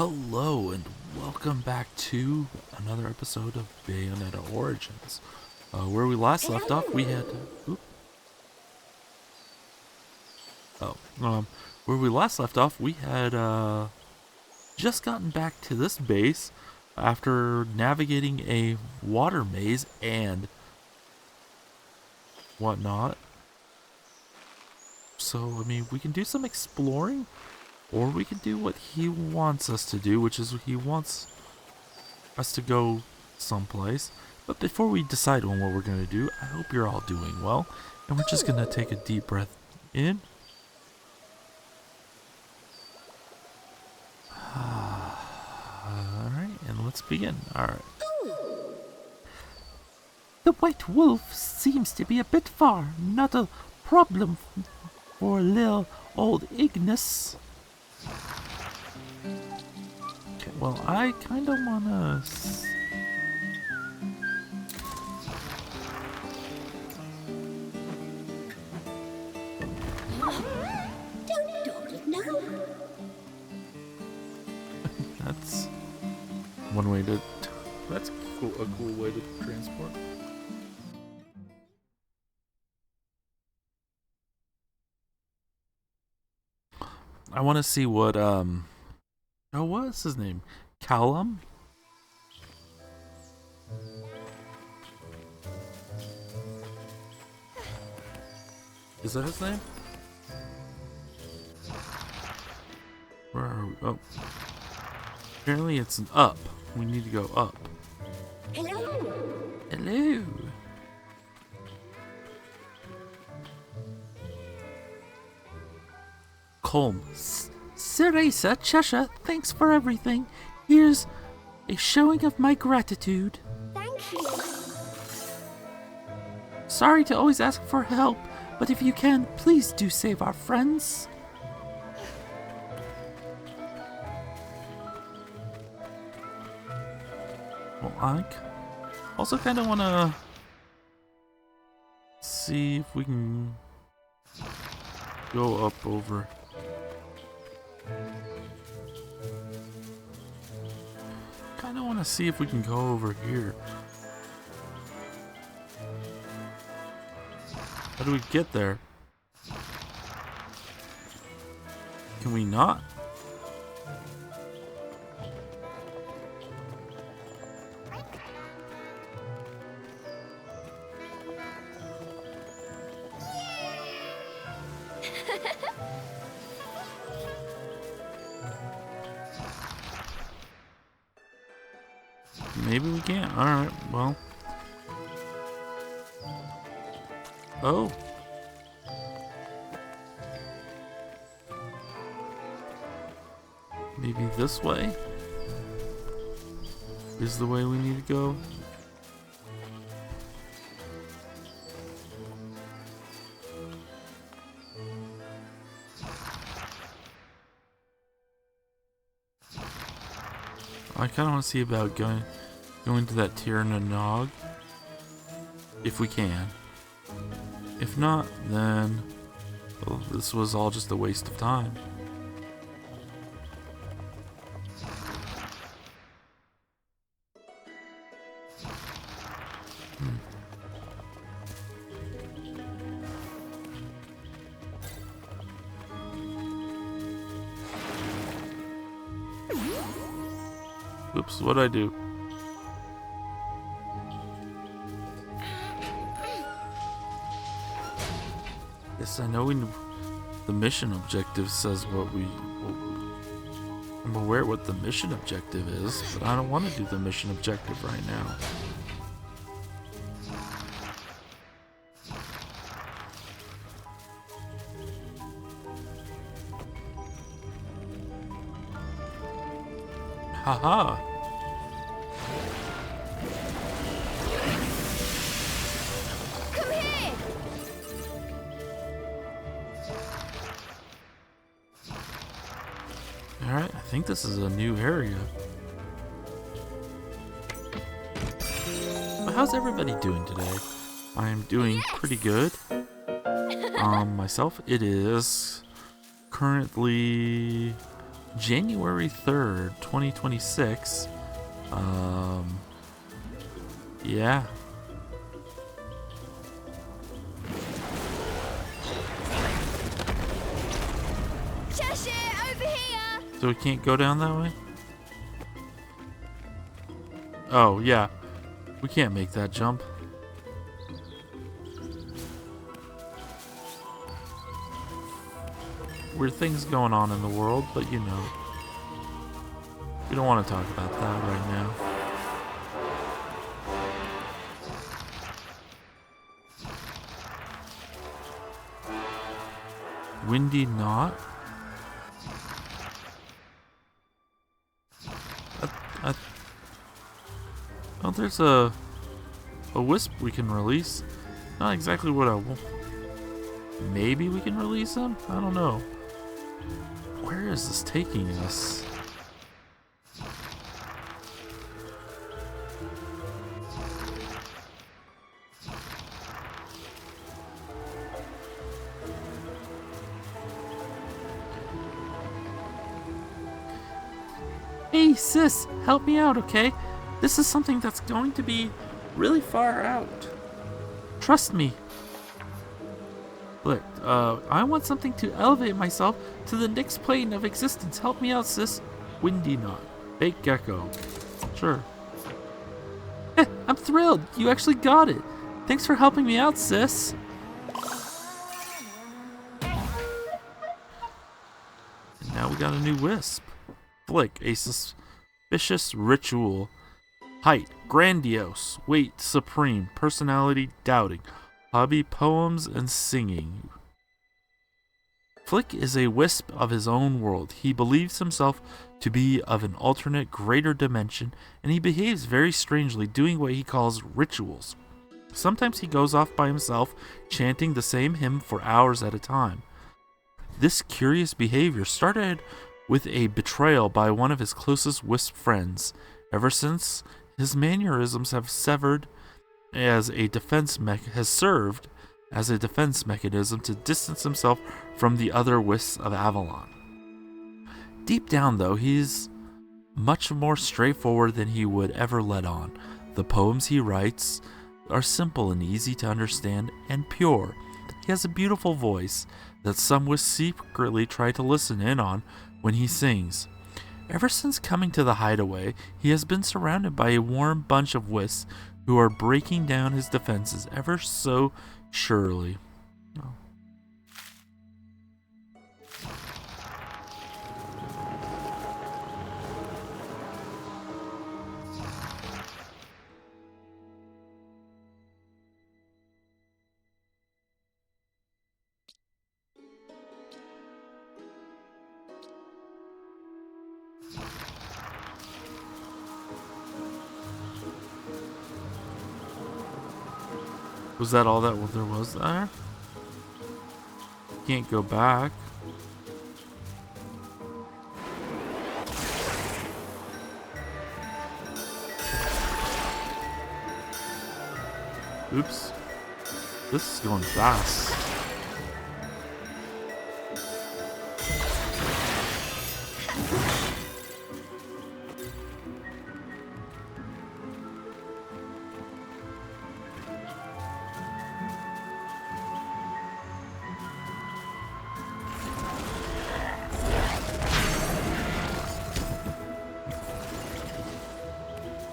Hello and welcome back to another episode of Bayonetta Origins. Where we last left off, we had where we last left off, we had just gotten back to this base after navigating a water maze and whatnot. So I mean, we can do some exploring. Or we can do what he wants us to do, which is he wants us to go someplace. But before we decide on what we're going to do, I hope you're all doing well. And we're just going to take a deep breath in. Alright, and let's begin. Alright. The white wolf seems to be a bit far. Not a problem for little old Ignis. Okay, well, I kind of want to... No. That's one way to... That's cool, a cool way to transport. I want to see what, oh, what is his name? Callum? Is that his name? Where are we? Oh. Apparently it's an up. We need to go up. Hello. Hello. Colm. Cereza, Cheshire, thanks for everything. Here's a showing of my gratitude. Thank you. Sorry to always ask for help, but if you can, please do save our friends. Well, I also kind of want to see if we can go up over. Kind of want to see if we can go over here. How do we get there? Can we not? Maybe we can't. Alright, well. Oh. Maybe this way is the way we need to go. I kind of want to see about going to that Tirnanog, if we can. If not, then well, this was all just a waste of time. Oops, what'd I do? Yes, I know the mission objective says I'm aware what the mission objective is, but I don't want to do the mission objective right now. Haha! Come here. Alright, I think this is a new area. But how's everybody doing today? I am doing pretty good. Myself, it is currently January 3rd, 2026. Yeah. Cheshire, over here! So we can't go down that way? Oh, yeah. We can't make that jump. Weird things going on in the world, but you know. We don't want to talk about that right now. Windy knot? Oh, there's a wisp we can release. Not exactly what I want. Maybe we can release him? I don't know. Where is this taking us? Hey, sis, help me out, okay? This is something that's going to be really far out. Trust me. Look, I want something to elevate myself to the next plane of existence. Help me out, sis. Windy knot. Baked gecko. Sure. I'm thrilled. You actually got it. Thanks for helping me out, sis. And now we got a new wisp. Flick. A suspicious ritual. Height. Grandiose. Weight. Supreme. Personality. Doubting. Hobby. Poems and singing. Flick is a wisp of his own world. He believes himself to be of an alternate, greater dimension, and he behaves very strangely, doing what he calls rituals. Sometimes he goes off by himself, chanting the same hymn for hours at a time. This curious behavior started with a betrayal by one of his closest wisp friends. Ever since, his mannerisms have served as a defense mechanism to distance himself from the other wisps of Avalon. Deep down, though, he's much more straightforward than he would ever let on. The poems he writes are simple and easy to understand and pure. He has a beautiful voice that some wisps secretly try to listen in on when he sings. Ever since coming to the hideaway, he has been surrounded by a warm bunch of wisps who are breaking down his defenses ever so surely. Oh. Was that all that there was there? Can't go back. Oops. This is going fast.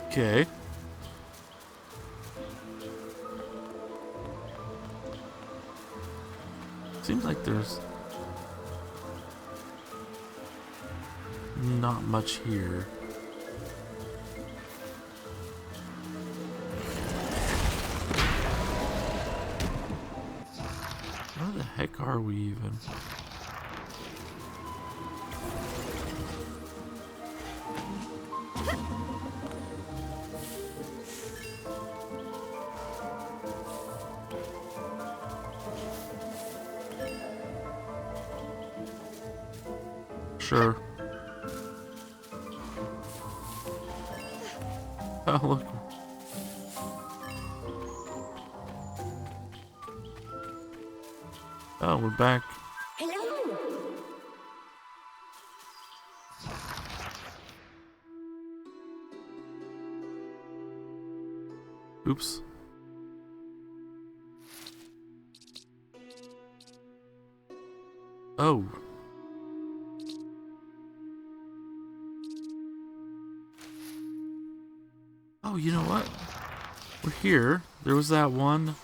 Okay. Seems like there's not much here. Where the heck are we even? Sure. Oh, look. Oh, we're back. Hello. Oops. Oh. Oh, you know what? We're here. There was that one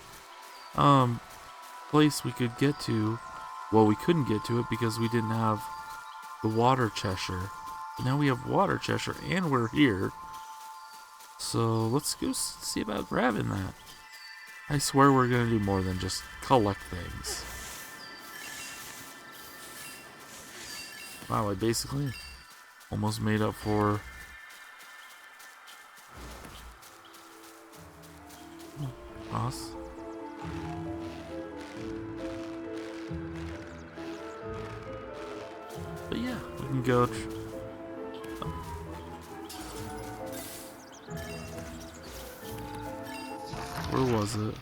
place we could get to. Well, we couldn't get to it because we didn't have the water Cheshire. But now we have water Cheshire and we're here. So let's go see about grabbing that. I swear we're gonna do more than just collect things. Wow, I basically almost made up for us. But yeah, we can go. Where was it?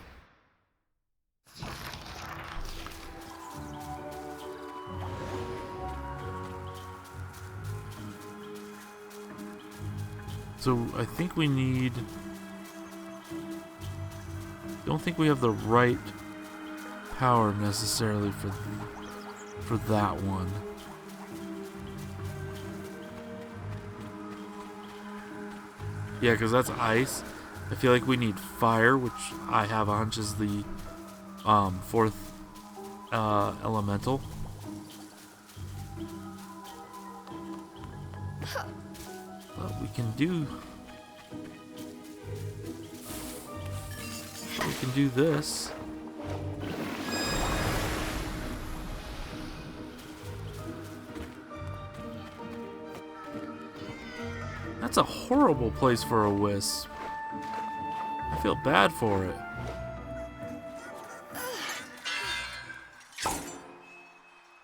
So I think we need. Don't think we have the right power necessarily for that one. Yeah, because that's ice. I feel like we need fire, which I have a hunch is the fourth elemental. But we can do. We can do this. That's a horrible place for a wisp. I feel bad for it.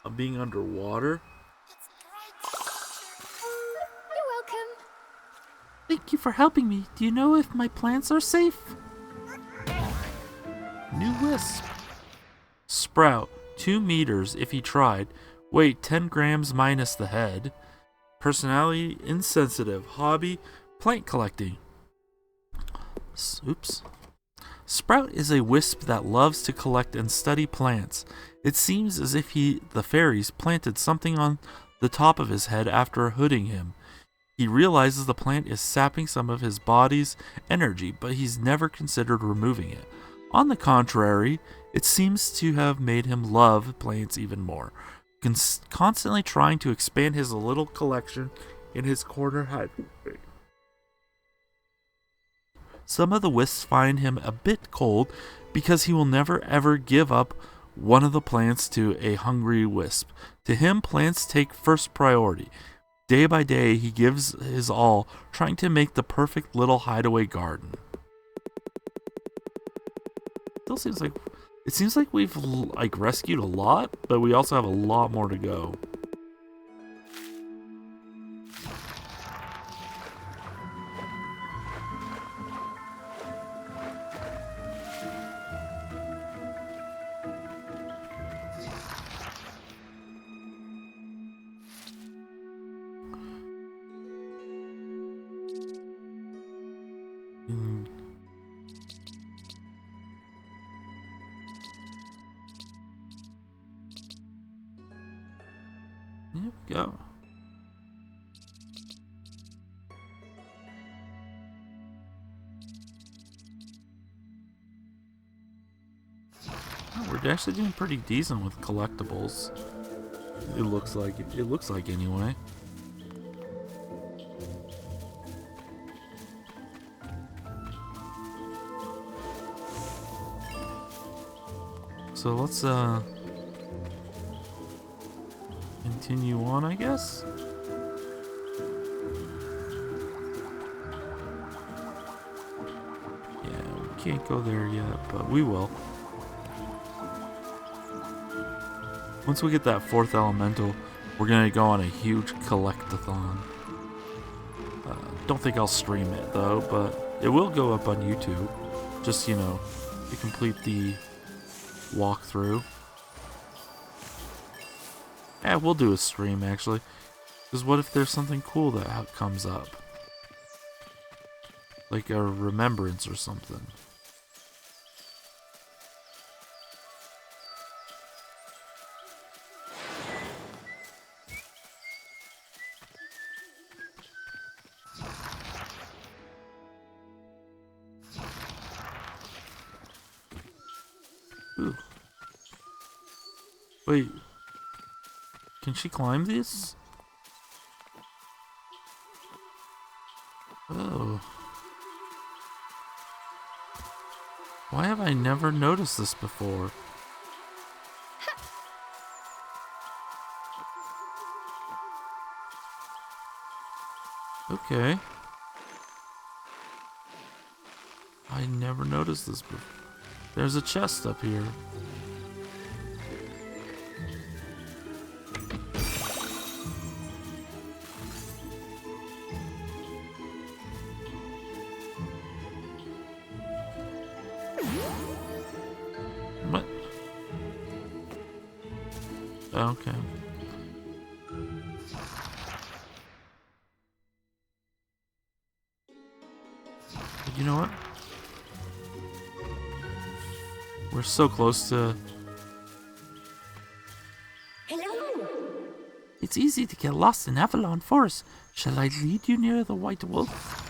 I'm being underwater. You're welcome. Thank you for helping me. Do you know if my plants are safe? New wisp. Sprout, 2 meters if he tried. Weight 10 grams minus the head. Personality insensitive. Hobby plant collecting. Oops. Sprout is a wisp that loves to collect and study plants. It seems as if the fairies planted something on the top of his head after hooding him. He realizes the plant is sapping some of his body's energy, but he's never considered removing it. On the contrary, it seems to have made him love plants even more, constantly trying to expand his little collection in his corner hide. Some of the wisps find him a bit cold because he will never ever give up one of the plants to a hungry wisp. To him, plants take first priority. Day by day, he gives his all, trying to make the perfect little hideaway garden. It seems like we've rescued a lot, but we also have a lot more to go. Yep, go. Oh, we're actually doing pretty decent with collectibles. It looks like anyway. So let's continue on, I guess. Yeah, we can't go there yet, but we will. Once we get that fourth elemental, we're gonna go on a huge collectathon. Don't think I'll stream it though, but it will go up on YouTube. Just, to complete the walkthrough. Yeah, we'll do a stream actually. Because what if there's something cool that comes up? Like a remembrance or something. Ooh. Wait. Can she climb this? Oh. Why have I never noticed this before? Okay. I never noticed this before. There's a chest up here. What? Okay. You know what? We're so close to... Hello. It's easy to get lost in Avalon Forest. Shall I lead you near the White Wolf?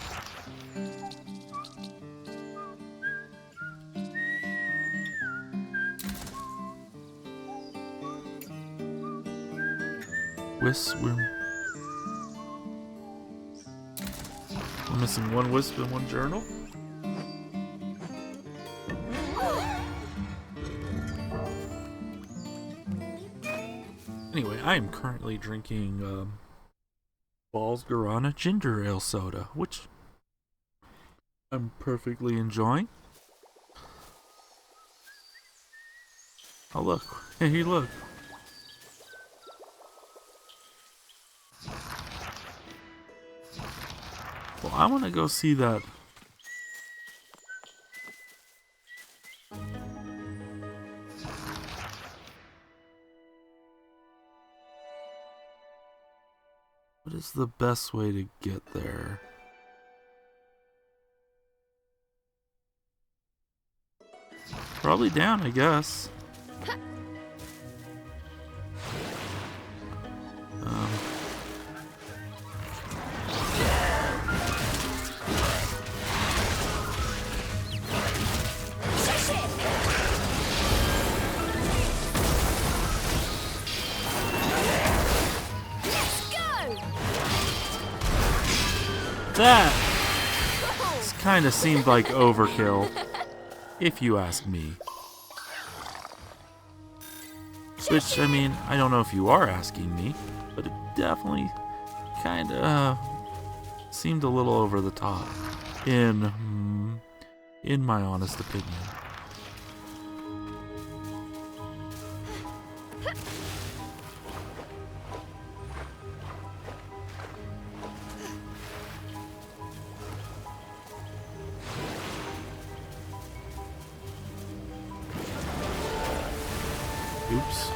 We're missing one wisp and one journal. Anyway, I am currently drinking Balls Guarana ginger ale soda, which I'm perfectly enjoying. Oh look, hey look. Well, I want to go see that. What is the best way to get there? Probably down, I guess. That kind of seemed like overkill, if you ask me. Which, I mean, I don't know if you are asking me, but it definitely kind of seemed a little over the top, in my honest opinion. Oops.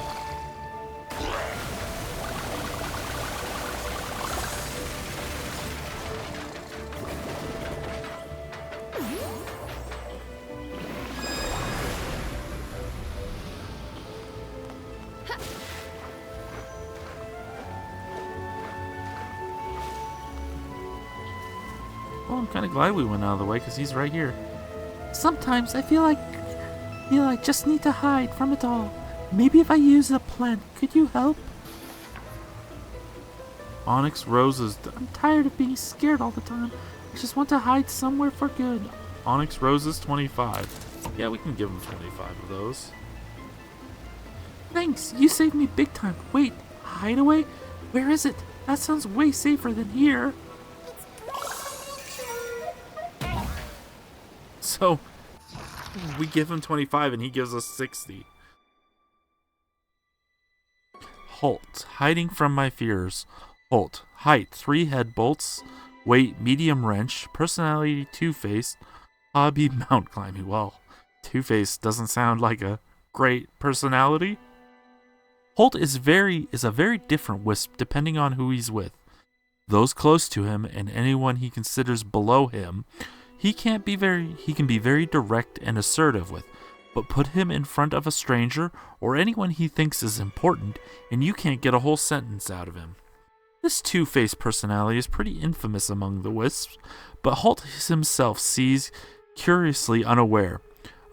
Well, I'm kind of glad we went out of the way because he's right here. Sometimes I feel I just need to hide from it all. Maybe if I use a plant, could you help? Onyx Roses. I'm tired of being scared all the time. I just want to hide somewhere for good. Onyx Roses 25. Yeah, we can give him 25 of those. Thanks, you saved me big time. Wait, hideaway? Where is it? That sounds way safer than here. So, we give him 25 and he gives us 60. Holt, hiding from my fears. Holt, height 3 head bolts, weight medium wrench, personality two-faced, hobby mount climbing. Well, two-faced doesn't sound like a great personality. Holt is a very different wisp depending on who he's with. Those close to him and anyone he considers below him, he can be very direct and assertive with. But put him in front of a stranger or anyone he thinks is important, and you can't get a whole sentence out of him. This two-faced personality is pretty infamous among the wisps, but Holt himself sees curiously unaware.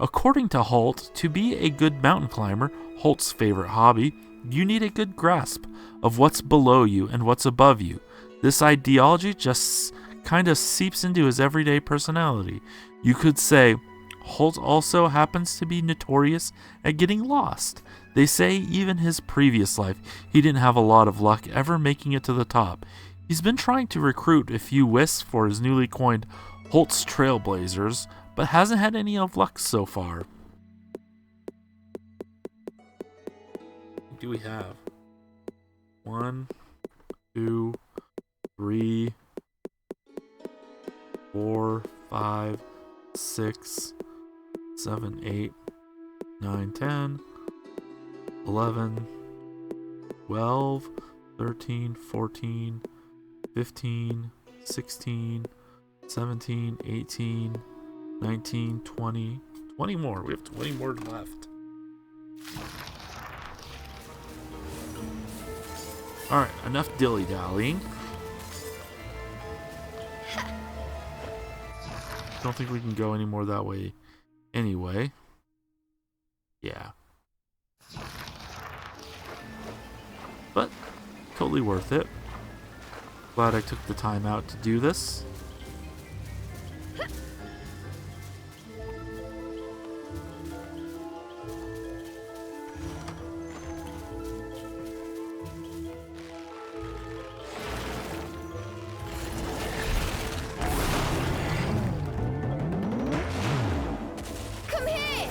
According to Holt, to be a good mountain climber, Holt's favorite hobby, you need a good grasp of what's below you and what's above you. This ideology just kind of seeps into his everyday personality. You could say Holt also happens to be notorious at getting lost. They say even his previous life, he didn't have a lot of luck ever making it to the top. He's been trying to recruit a few wisps for his newly coined Holt's Trailblazers, but hasn't had any of luck so far. What do we have? 1, 2, 3, 4, 5, 6, 7, 8, 9, 10, 11, 12, 13, 14, 15, 16, 17, 18, 19, 20. 20 more. We have 20 more left. Alright, enough dilly-dallying. Don't think we can go any more that way anyway. Yeah. But, totally worth it. Glad I took the time out to do this. Come here!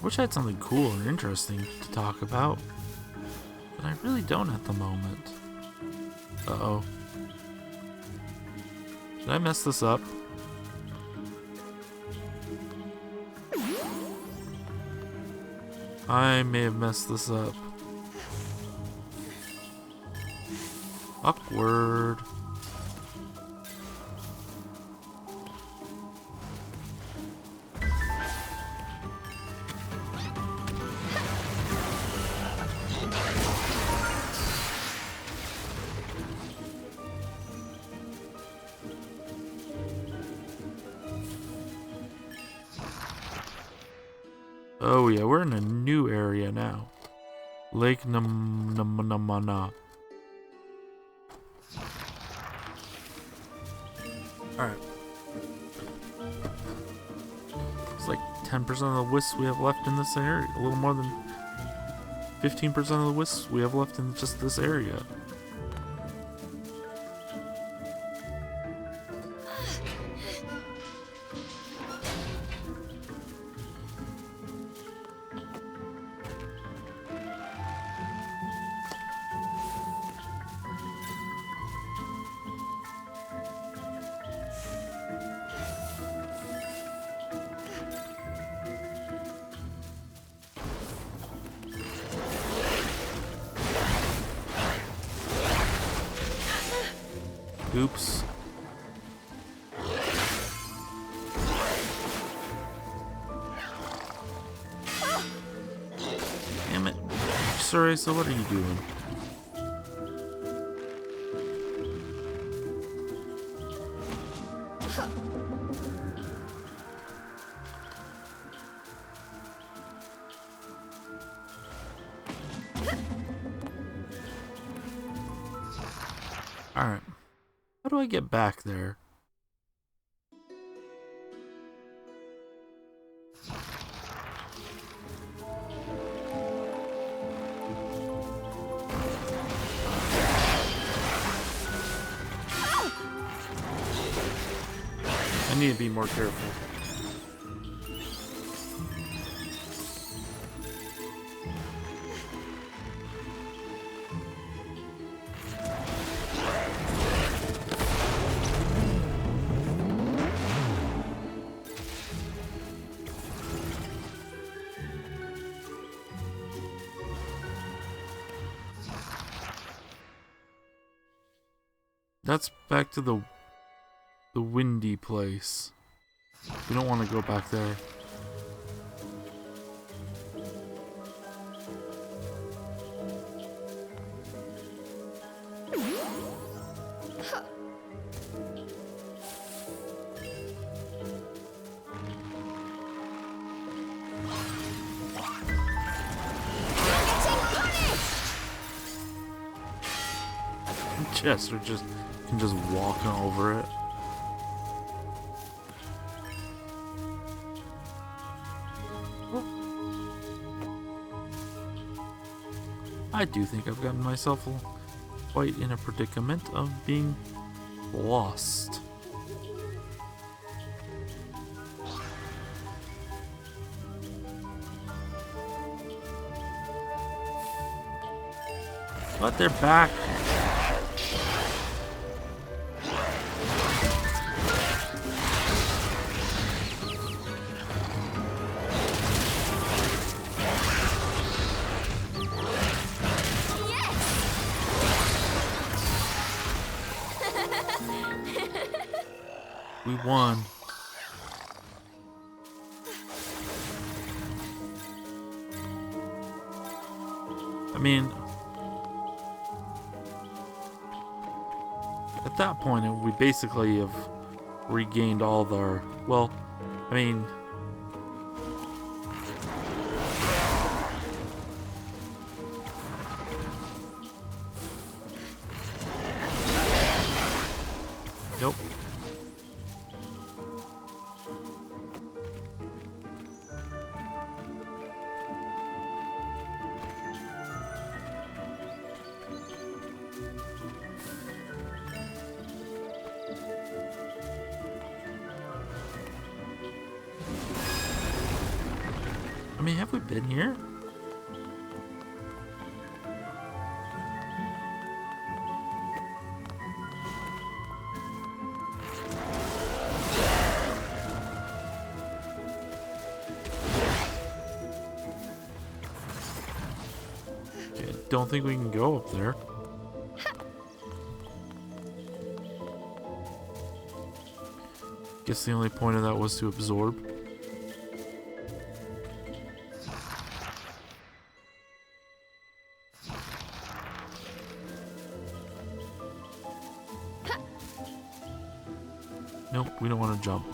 Wish I had something cool or interesting to talk about, but I really don't at the moment. Uh-oh. Did I mess this up? I may have messed this up. Awkward. Oh yeah, we're in a new area now. Lake Namana. Alright. It's like 10% of the wisps we have left in this area. A little more than 15% of the wisps we have left in just this area. Oops. Damn it. Cereza, what are you doing? Alright. How do I get back there? I need to be more careful. That's back to the windy place. We don't want to go back there. Chester just can just walk over it. I do think I've gotten myself quite in a predicament of being lost. But they're back. We won. I mean, at that point, we basically have regained all of our. Well, I mean. Nope. I mean, have we been here? Okay, don't think we can go up there. Guess the only point of that was to absorb. Nope, we don't want to jump.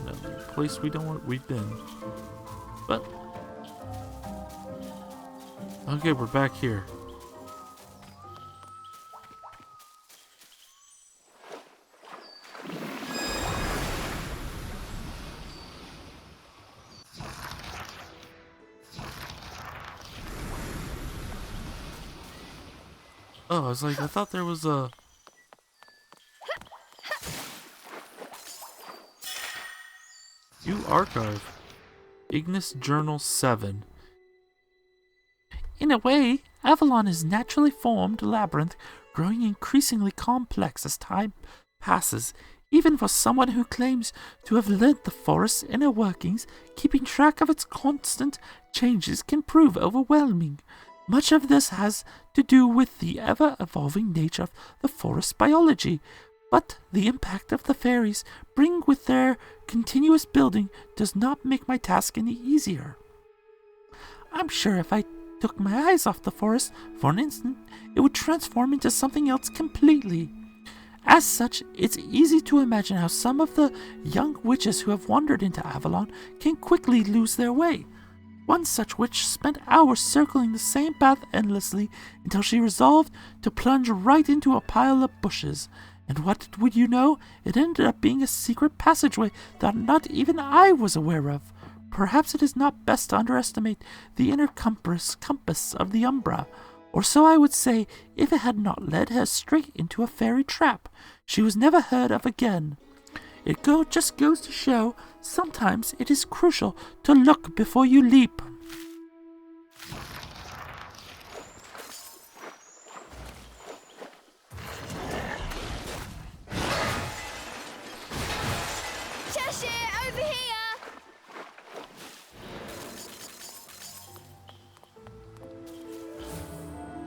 Another place we don't want. We've been, but okay, we're back here. Oh, I was like, I thought there was a... New archive. Ignis Journal 7. In a way, Avalon is naturally formed labyrinth, growing increasingly complex as time passes. Even for someone who claims to have led the forest's inner workings, keeping track of its constant changes can prove overwhelming. Much of this has to do with the ever-evolving nature of the forest biology, but the impact of the fairies bring with their continuous building does not make my task any easier. I'm sure if I took my eyes off the forest for an instant, it would transform into something else completely. As such, it's easy to imagine how some of the young witches who have wandered into Avalon can quickly lose their way. One such witch spent hours circling the same path endlessly until she resolved to plunge right into a pile of bushes. And what would you know? It ended up being a secret passageway that not even I was aware of. Perhaps it is not best to underestimate the inner compass of the Umbra, or so I would say if it had not led her straight into a fairy trap. She was never heard of again. Just goes to show, sometimes it is crucial to look before you leap. Cheshire, over here!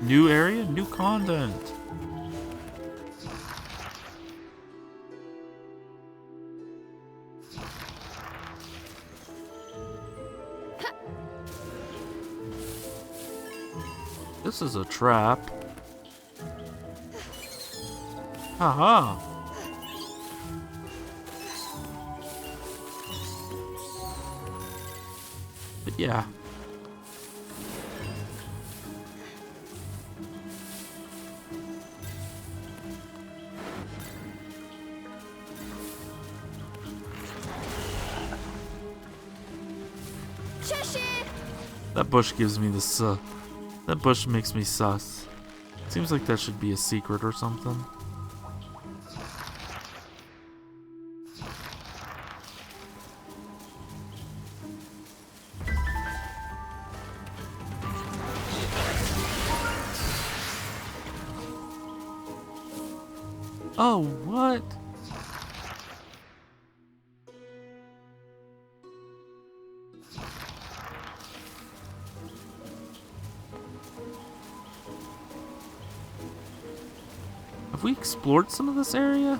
New area, new content. This is a trap. Haha. But yeah. Cheshire! That bush gives me the that bush makes me sus. Seems like that should be a secret or something. Oh, what? Have we explored some of this area?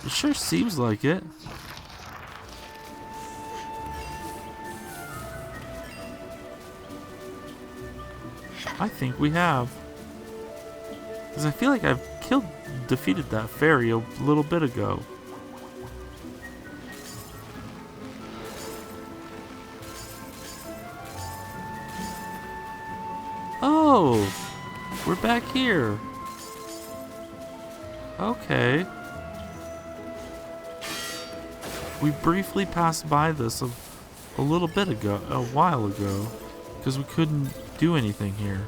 It sure seems like it. I think we have. Because I feel like I've defeated that fairy a little bit ago. Oh, we're back here. Okay. We briefly passed by this a little bit ago, a while ago, because we couldn't do anything here.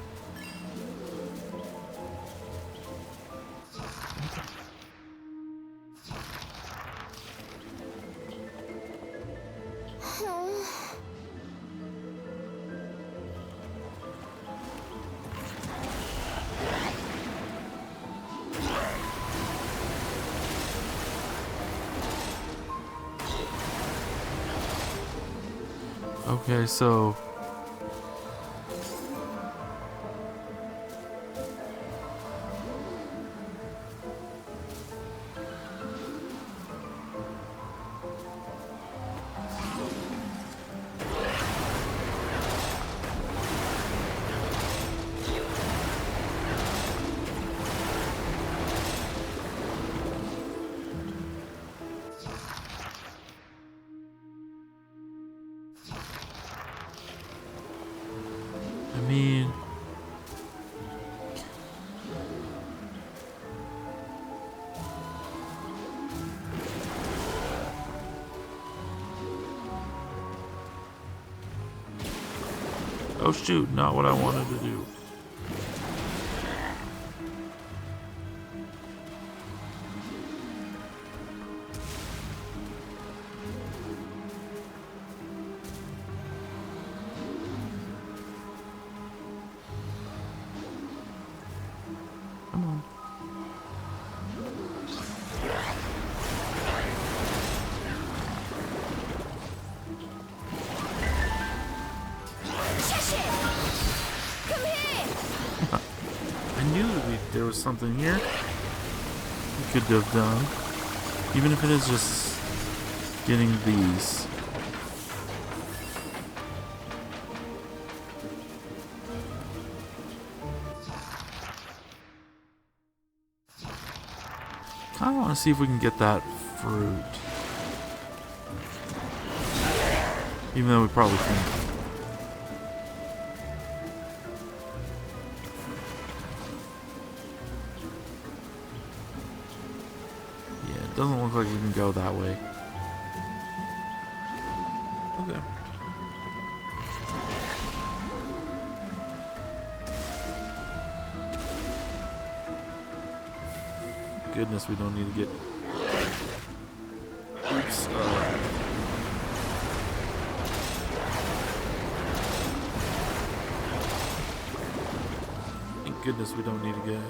Okay, so I mean, oh shoot, not what I wanted to do. Come on. Cheshire! Come here! I knew there was something here we could have done, even if it is just getting these. I want to see if we can get that fruit, even though we probably can't. Yeah, it doesn't look like we can go that way. Okay. Goodness, we don't need to get. Oops. Thank goodness we don't need to get.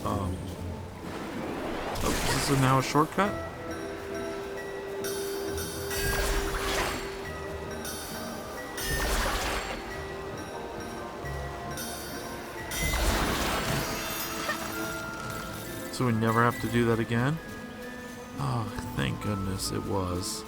Oh, is this now a shortcut? So we never have to do that again? Oh, thank goodness it was.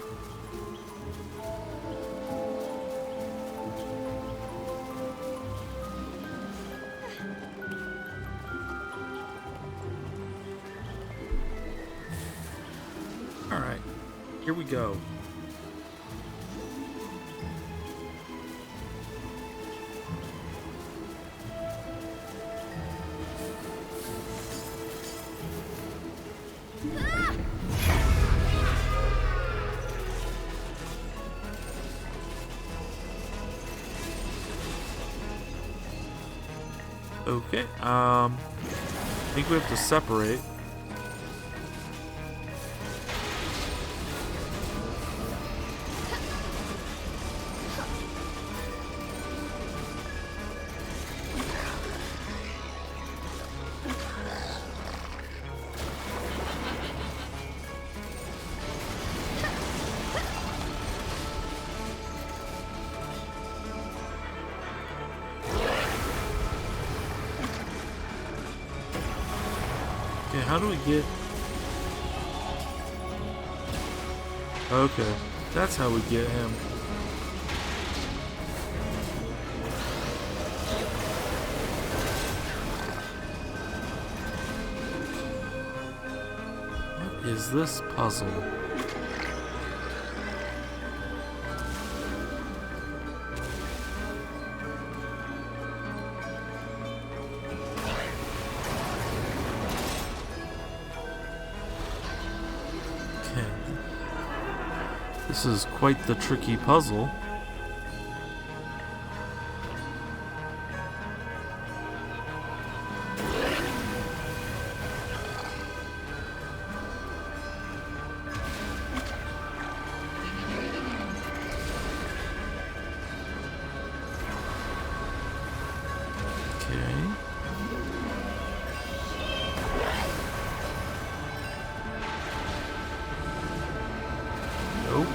Here we go. Okay, I think we have to separate. Okay, how do we get... Okay, that's how we get him. What is this puzzle? This is quite the tricky puzzle. Okay. Nope.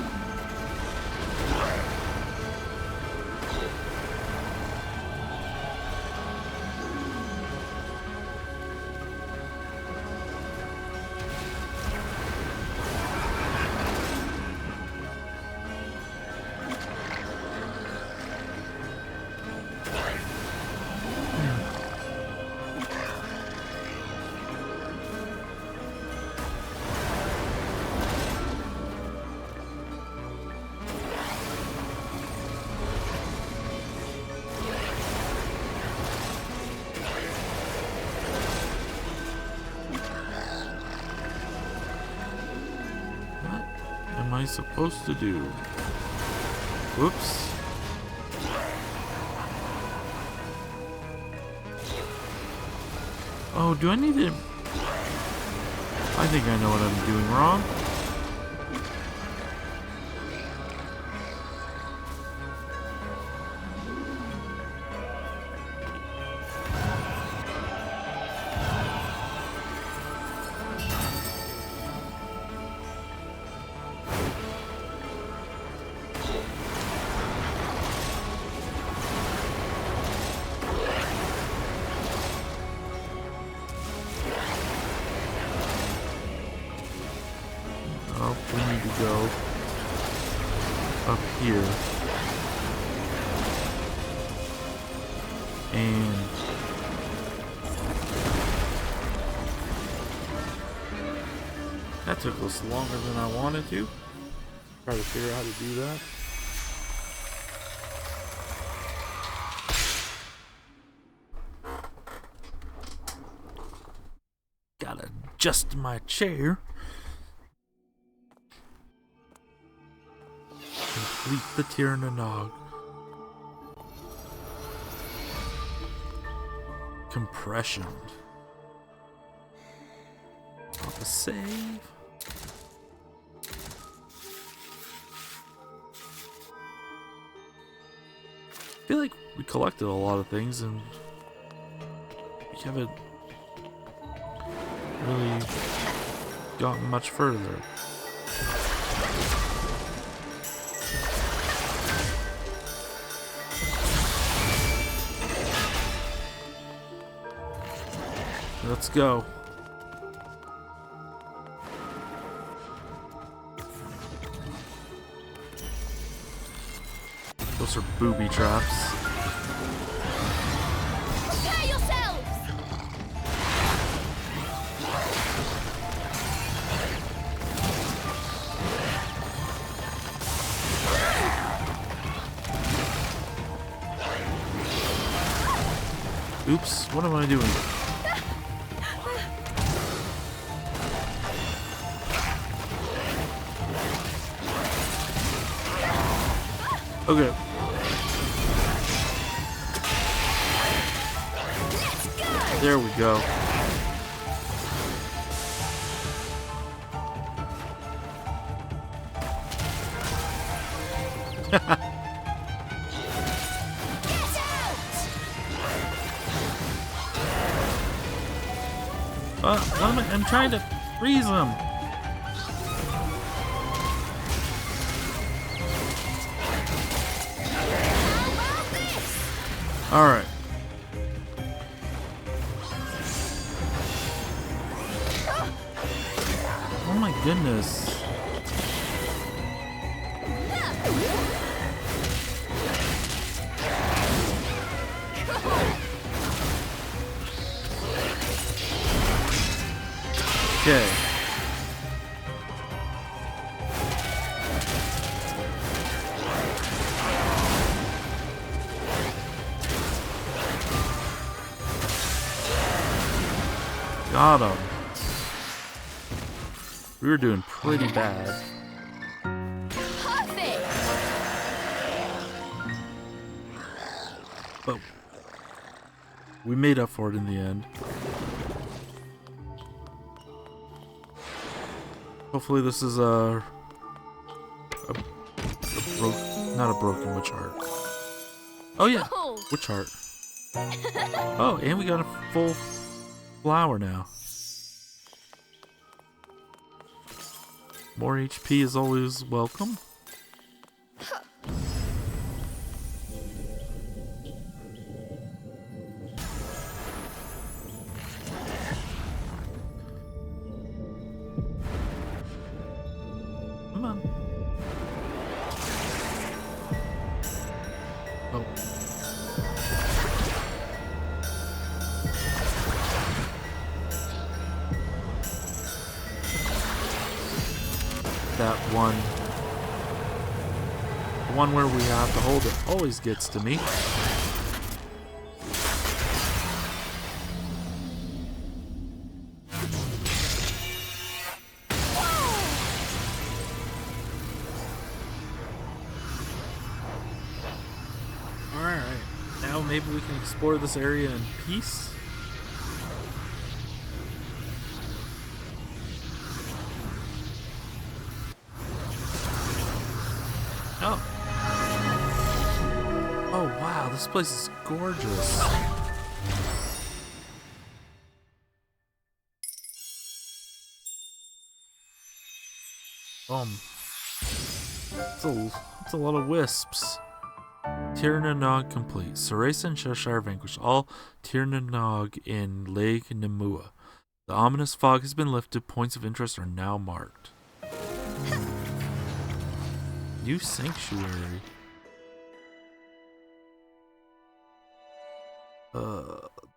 What am I supposed to do? Whoops. Oh, do I need to... I think I know what I'm doing wrong. Oh, we need to go up here. And that took us longer than I wanted to. Try to figure out how to do that. Gotta adjust my chair. Complete the Tyrannog. Compression. Pop a save. I feel like we collected a lot of things and we haven't really gotten much further. Let's go. Those are booby traps. Prepare yourselves! Oops, what am I doing? Okay. There we go. I'm trying to freeze him. All right. Oh my goodness. Okay. Got him. We were doing pretty bad. Perfect. But we made up for it in the end. Hopefully this is not a broken witch heart. Oh yeah, Oh. witch heart. Oh, and we got a full flower now. More HP is always welcome. Come on. Oh. That one. The one where we have to hold it always gets to me. Alright, now maybe we can explore this area in peace. Oh. Oh wow, this place is gorgeous. It's a lot of wisps. Tirnanog complete. Cereza and Cheshire vanquished all Tirnanog in Lake Nemua. The ominous fog has been lifted. Points of interest are now marked. New sanctuary.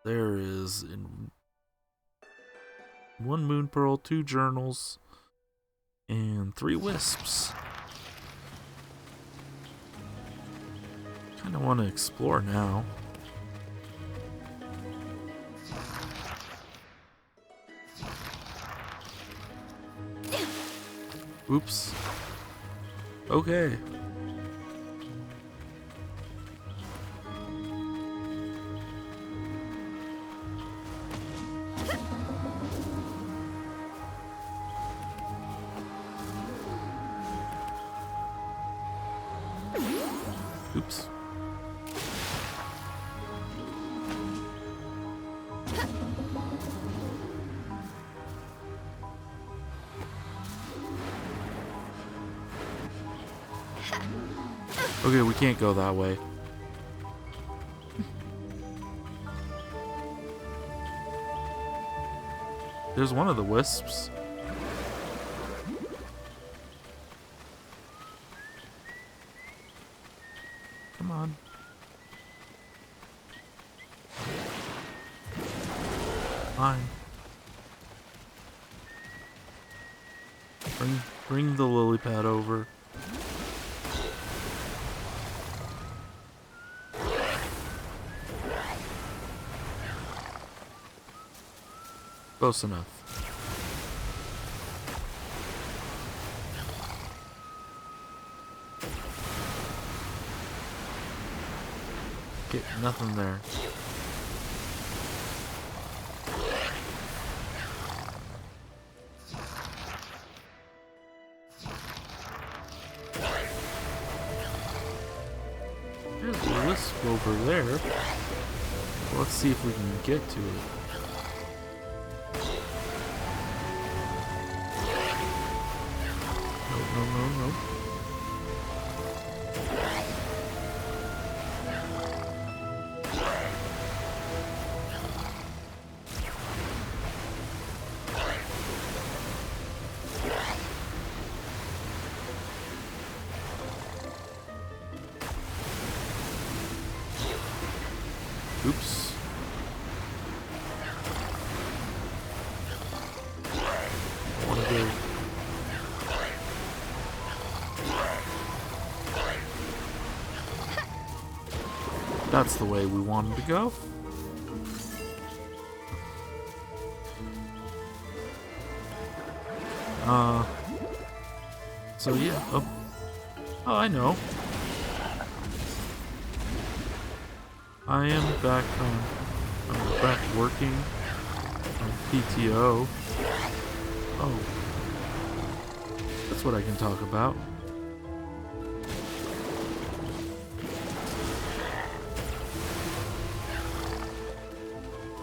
There is in 1 moon pearl, 2 journals, and 3 wisps. Kind of want to explore now. Oops. Okay. Oops. Okay, we can't go that way. There's one of the wisps. Come on. Fine. Bring the lily pad over. Close enough. Okay, nothing there. There's a wisp over there. Let's see if we can get to it. No. Oops. I want to go. That's the way we wanted to go. So yeah. Oh, I know. I am back I'm back working on PTO. Oh. That's what I can talk about.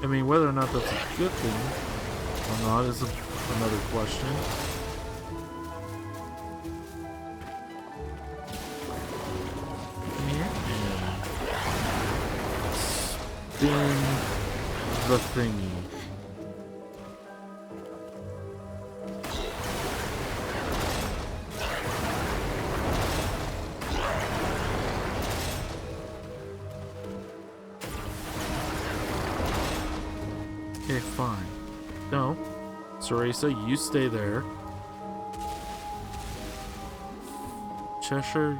I mean, whether or not that's a good thing or not is another question. Spin the thingy. Okay, fine. No. Cereza, you stay there. Cheshire,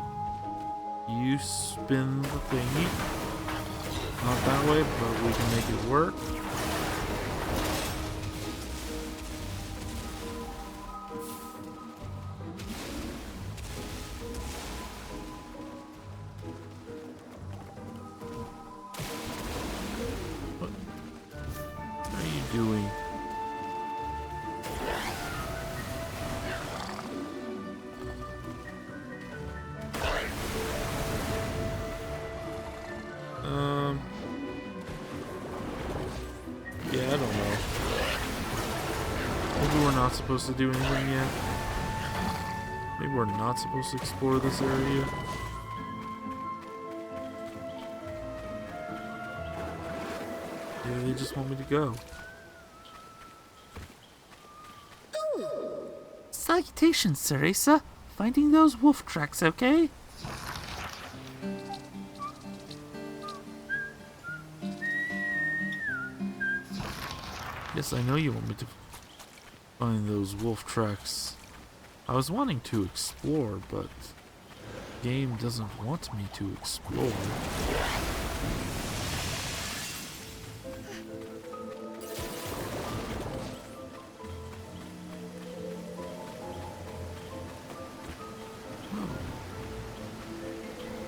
you spin the thingy. Not that way, but we can make it work. What are you doing? Yeah, I don't know. Maybe we're not supposed to do anything yet. Maybe we're not supposed to explore this area. Maybe they just want me to go. Salutations, Cereza. Finding those wolf tracks, okay? Yes, I know you want me to find those wolf tracks. I was wanting to explore, but the game doesn't want me to explore.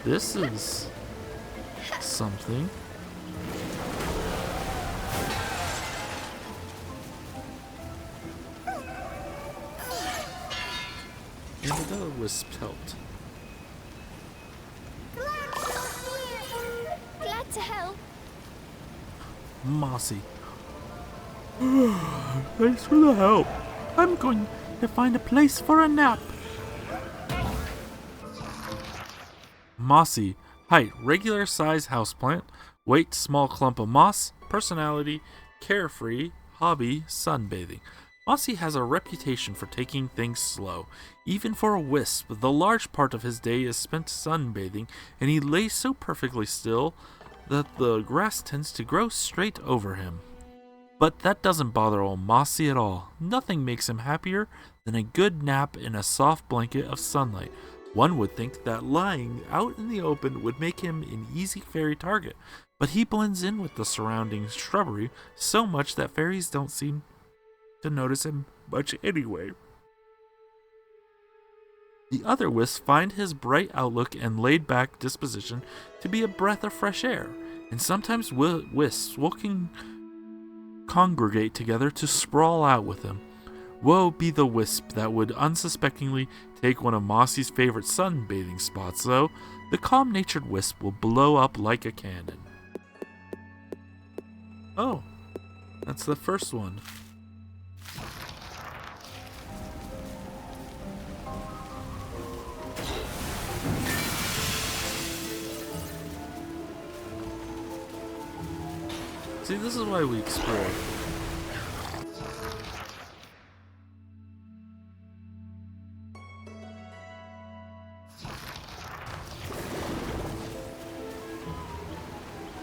This is something. And another wisp pelt. Glad to help. Mossy. Thanks for the help. I'm going to find a place for a nap. Mossy. Height, regular size houseplant. Weight, small clump of moss. Personality, carefree. Hobby, sunbathing. Mossy has a reputation for taking things slow. Even for a wisp, the large part of his day is spent sunbathing, and he lays so perfectly still that the grass tends to grow straight over him. But that doesn't bother old Mossy at all. Nothing makes him happier than a good nap in a soft blanket of sunlight. One would think that lying out in the open would make him an easy fairy target, but he blends in with the surrounding shrubbery so much that fairies don't seem to notice him much anyway. The other wisps find his bright outlook and laid-back disposition to be a breath of fresh air, and sometimes wisps will congregate together to sprawl out with him. Woe be the wisp that would unsuspectingly take one of Mossy's favorite sunbathing spots, though. The calm-natured wisp will blow up like a cannon. Oh, that's the first one. See, this is why we explore.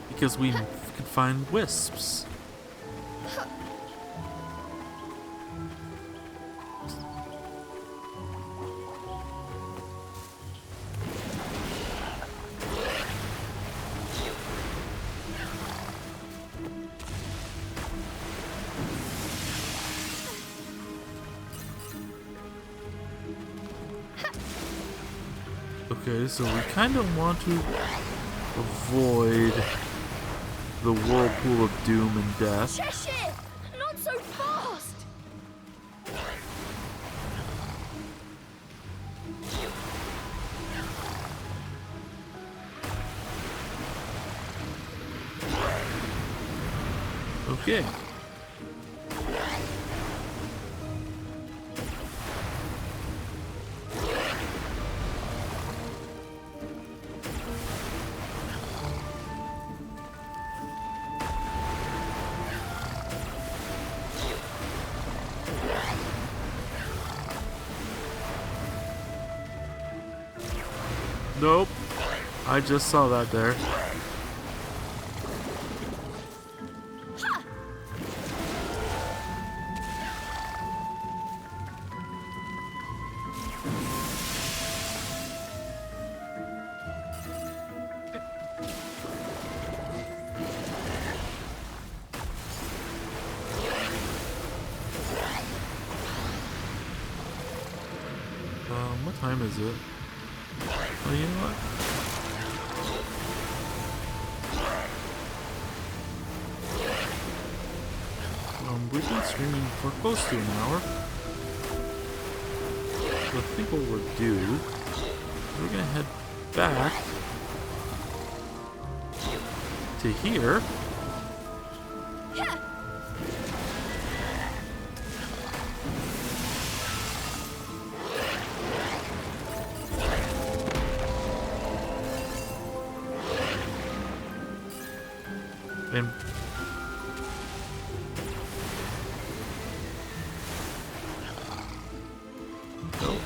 Because we can find wisps. Okay, so we kind of want to avoid the whirlpool of doom and death. Cheshire! Not so fast! Okay. Nope. I just saw that there. What time is it? Oh, you know what? We've been streaming for close to an hour. So I think what we'll do is we're gonna head back to here. And go.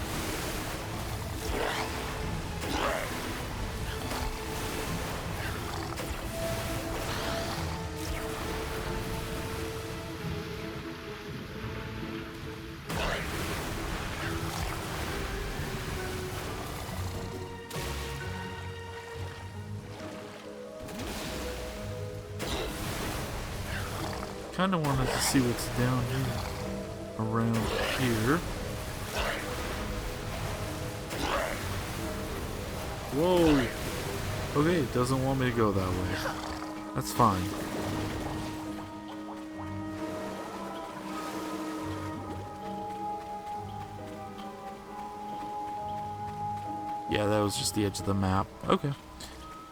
Kind of wanted to see what's down here, around here. Whoa! Okay, it doesn't want me to go that way. That's fine. Yeah, that was just the edge of the map. Okay.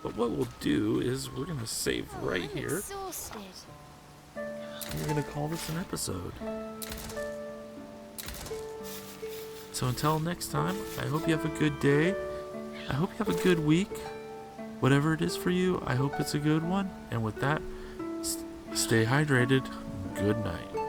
But what we'll do is we're gonna save right I'm here. exhausted. We're gonna call this an episode. So until next time, I hope you have a good day. I hope you have a good week. Whatever it is for you, I hope it's a good one. And with that, stay hydrated. Good night.